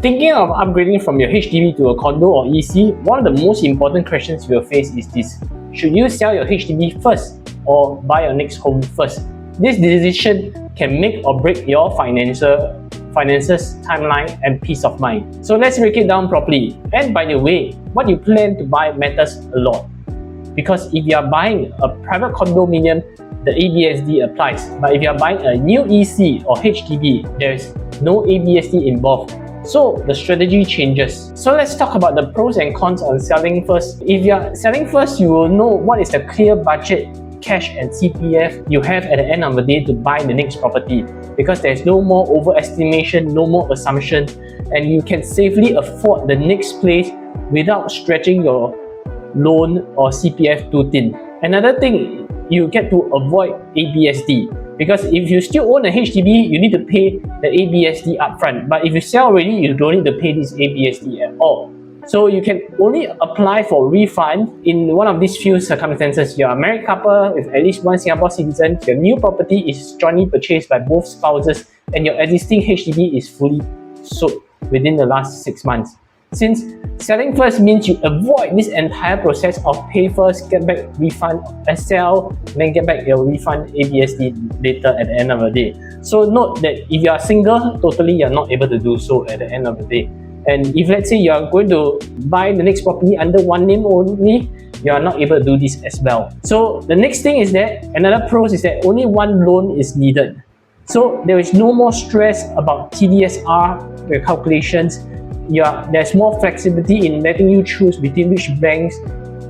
Thinking of upgrading from your HDB to a condo or EC, one of the most important questions you will face is this: should you sell your HDB first or buy your next home first? This decision can make or break your finances, timeline, and peace of mind. So let's break it down properly. And by the way, what you plan to buy matters a lot. Because if you are buying a private condominium, the ABSD applies. But if you are buying a new EC or HDB, there is no ABSD involved. So the strategy changes. So let's talk about the pros and cons on selling first. If you are selling first, you will know what is the clear budget, cash and CPF you have at the end of the day to buy the next property, because there's no more overestimation, no more assumption, and you can safely afford the next place without stretching your loan or CPF too thin. Another thing, you get to avoid ABSD, because if you still own a HDB, you need to pay the ABSD upfront, but if you sell already, you don't need to pay this ABSD at all. So you can only apply for refund in one of these few circumstances. You're a married couple with at least one Singapore citizen, your new property is jointly purchased by both spouses, and your existing HDB is fully sold within the last 6 months. Since selling first means you avoid this entire process of pay first, get back refund, and sell, then get back your refund ABSD later at the end of the day. So note that if you are single, totally you're not able to do so at the end of the day. And if let's say you are going to buy the next property under one name only, you are not able to do this as well. So the next thing is that, another pros is that only one loan is needed. So there is no more stress about TDSR, the calculations. There's more flexibility in letting you choose between which banks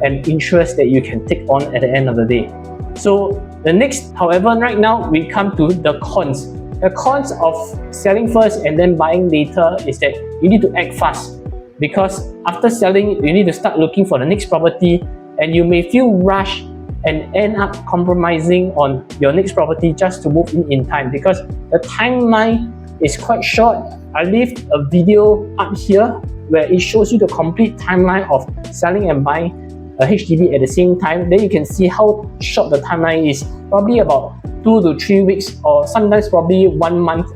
and interest that you can take on at the end of the day. So the next, however, right now we come to the cons. The cons of selling first and then buying later is that you need to act fast, because after selling, you need to start looking for the next property, and you may feel rushed and end up compromising on your next property just to move in time, because the timeline is quite short. I leave a video up here where it shows you the complete timeline of selling and buying a HDB at the same time. Then you can see how short the timeline is, probably about 2 to 3 weeks, or sometimes probably 1 month,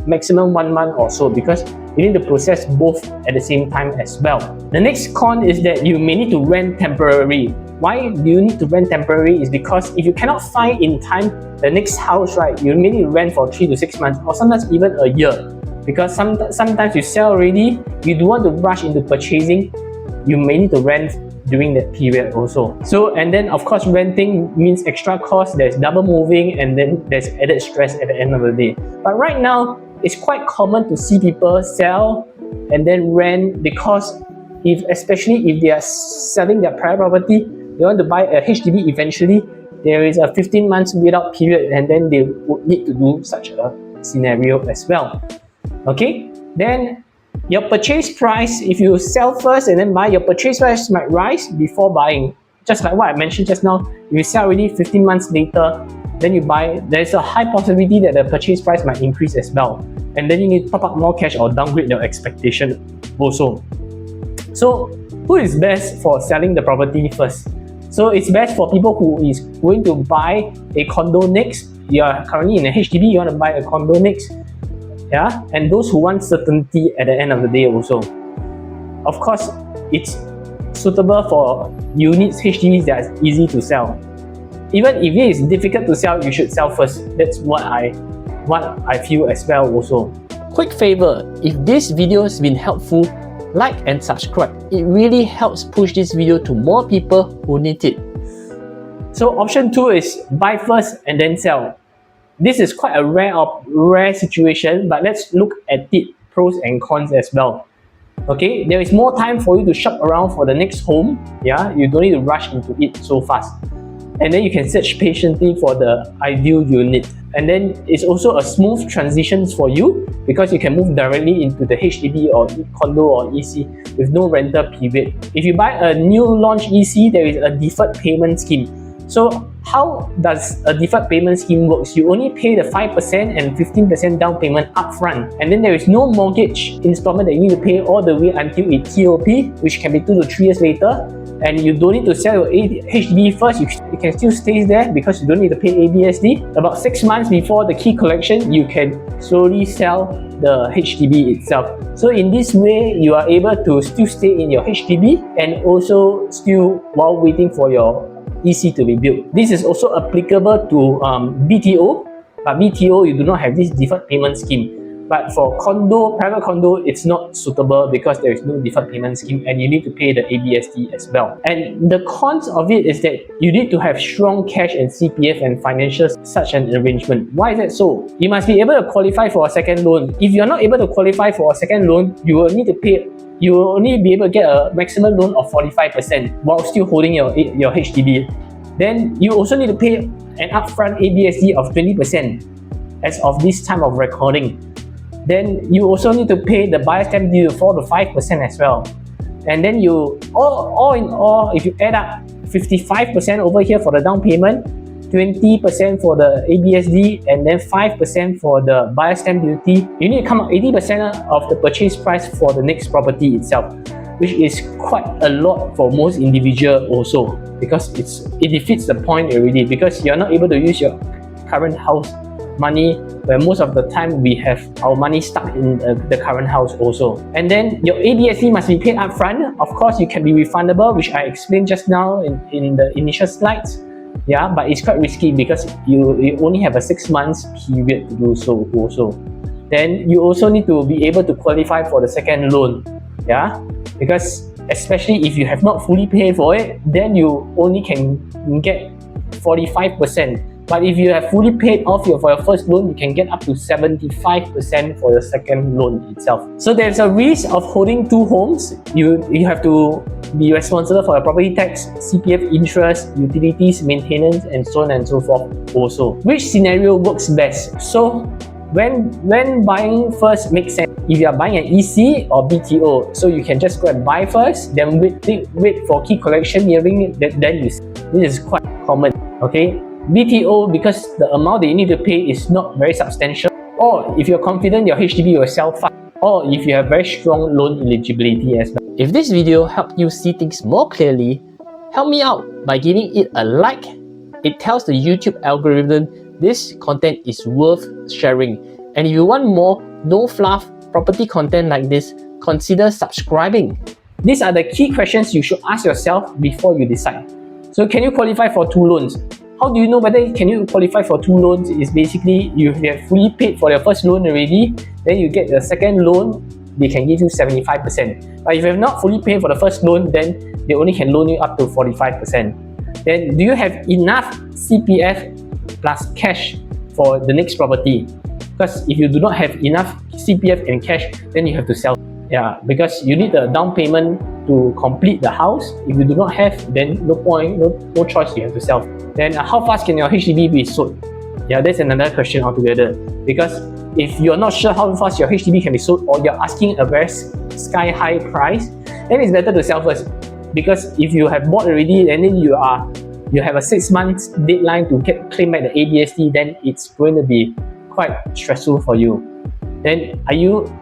maximum 1 month or so, because you need to process both at the same time as well. The next con is that you may need to rent temporarily. Why do you need to rent temporary? Is because if you cannot find in time the next house, right, you may need to rent for 3 to 6 months, or sometimes even a year, because sometimes you sell already, you don't want to rush into purchasing, you may need to rent during that period also. So, and then of course renting means extra cost, there's double moving, and then there's added stress at the end of the day. But right now, it's quite common to see people sell and then rent, because especially if they are selling their private property, they want to buy a HDB eventually, there is a 15 months without period, and then they would need to do such a scenario as well. Okay, then your purchase price, if you sell first and then buy, your purchase price might rise before buying. Just like what I mentioned just now, if you sell already 15 months later, then you buy, there's a high possibility that the purchase price might increase as well. And then you need to top up more cash or downgrade your expectation also. So who is best for selling the property first? So it's best for people who is going to buy a condo next. You are currently in a HDB, you want to buy a condo next. Yeah, and those who want certainty at the end of the day also. Of course, it's suitable for units, HDBs that are easy to sell. Even if it is difficult to sell, you should sell first. That's what I feel as well also. Quick favor, if this video has been helpful, like and subscribe. It really helps push this video to more people who need it. So option 2 is buy first and then sell. This is quite a rare situation, but let's look at it, pros and cons as well. Okay, there is more time for you to shop around for the next home. Yeah, you don't need to rush into it so fast. And then you can search patiently for the ideal unit. And then it's also a smooth transition for you, because you can move directly into the HDB or condo or EC with no rental period. If you buy a new launch EC, there is a deferred payment scheme. So how does a deferred payment scheme works? You only pay the 5% and 15% down payment upfront, and then there is no mortgage installment that you need to pay all the way until it TOP, which can be 2 to 3 years later. and you don't need to sell your HDB first, you can still stay there because you don't need to pay ABSD. About 6 months before the key collection, you can slowly sell the HDB itself. So in this way, you are able to still stay in your HDB and also still while waiting for your EC to be built. This is also applicable to BTO, but BTO, you do not have this deferred payment scheme. But for condo, private condo, it's not suitable because there is no deferred payment scheme and you need to pay the ABSD as well. And the cons of it is that you need to have strong cash and CPF and financials such an arrangement. Why is that so? You must be able to qualify for a second loan. If you're not able to qualify for a second loan, you will need to pay. You will only be able to get a maximum loan of 45% while still holding your HDB. Then you also need to pay an upfront ABSD of 20% as of this time of recording. Then you also need to pay the buyer stamp duty 4 to 5% as well. And then you, all in all, if you add up 55% over here for the down payment, 20% for the ABSD, and then 5% for the buyer stamp duty, you need to come up 80% of the purchase price for the next property itself, which is quite a lot for most individuals also, because it defeats the point already, because you're not able to use your current house money, where most of the time we have our money stuck in the current house also. And then your ABSD must be paid upfront. Of course, you can be refundable, which I explained just now in the initial slides. Yeah, but it's quite risky because you only have a 6 months period to do so also. Then you also need to be able to qualify for the second loan. Yeah, because especially if you have not fully paid for it, then you only can get 45%. But if you have fully paid off for your first loan, you can get up to 75% for your second loan itself. So there's a risk of holding two homes. You have to be responsible for your property tax, CPF interest, utilities, maintenance, and so on and so forth also. Which scenario works best? So when buying first makes sense, if you are buying an EC or BTO, so you can just go and buy first, then wait for key collection nearing, then this is quite common, okay? BTO, because the amount that you need to pay is not very substantial, or if you're confident your HDB will sell fast, or if you have very strong loan eligibility as well. If this video helped you see things more clearly, help me out by giving it a like. It tells the YouTube algorithm this content is worth sharing. And if you want more no fluff property content like this, consider subscribing. These are the key questions you should ask yourself before you decide. So can you qualify for 2 loans? How do you know whether can you qualify for 2 loans? Is basically you have fully paid for your first loan already, then you get the second loan, they can give you 75%. But if you have not fully paid for the first loan, then they only can loan you up to 45%. Then do you have enough CPF plus cash for the next property? Because if you do not have enough CPF and cash, then you have to sell. Yeah, because you need the down payment to complete the house. If you do not have, then no point, no choice, you have to sell. Then how fast can your HDB be sold? Yeah, that's another question altogether. Because if you're not sure how fast your HDB can be sold, or you're asking a very sky high price, then it's better to sell first. Because if you have bought already and then you have a 6 months deadline to claim back the ABSD, then it's going to be quite stressful for you. Then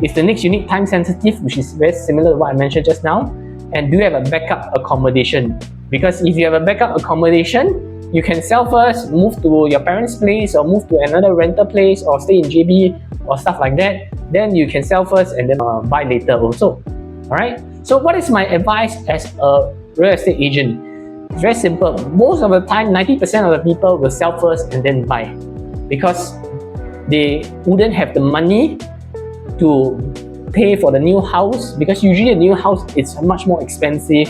is the next unit time sensitive, which is very similar to what I mentioned just now? And do you have a backup accommodation? Because if you have a backup accommodation, you can sell first, move to your parents' place, or move to another rental place, or stay in JB or stuff like that. Then you can sell first and then buy later also. Alright? So what is my advice as a real estate agent? It's very simple. Most of the time, 90% of the people will sell first and then buy, because they wouldn't have the money to pay for the new house, because usually a new house is much more expensive,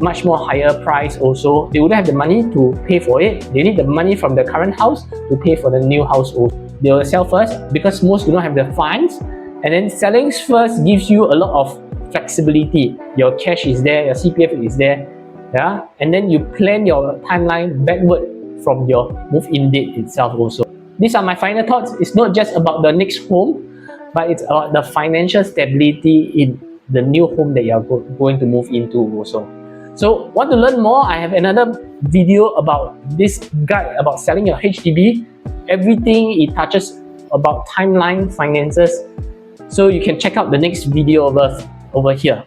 much more higher price also. They wouldn't have the money to pay for it. They need the money from the current house to pay for the new house also. They will sell first because most do not have the funds, and then selling first gives you a lot of flexibility. Your cash is there, your CPF is there, yeah, and then you plan your timeline backward from your move-in date itself also. These are my final thoughts. It's not just about the next home, but it's about the financial stability in the new home that you are going to move into also. So, want to learn more? I have another video about this guide about selling your HDB. Everything it touches about timeline, finances. So you can check out the next video over here.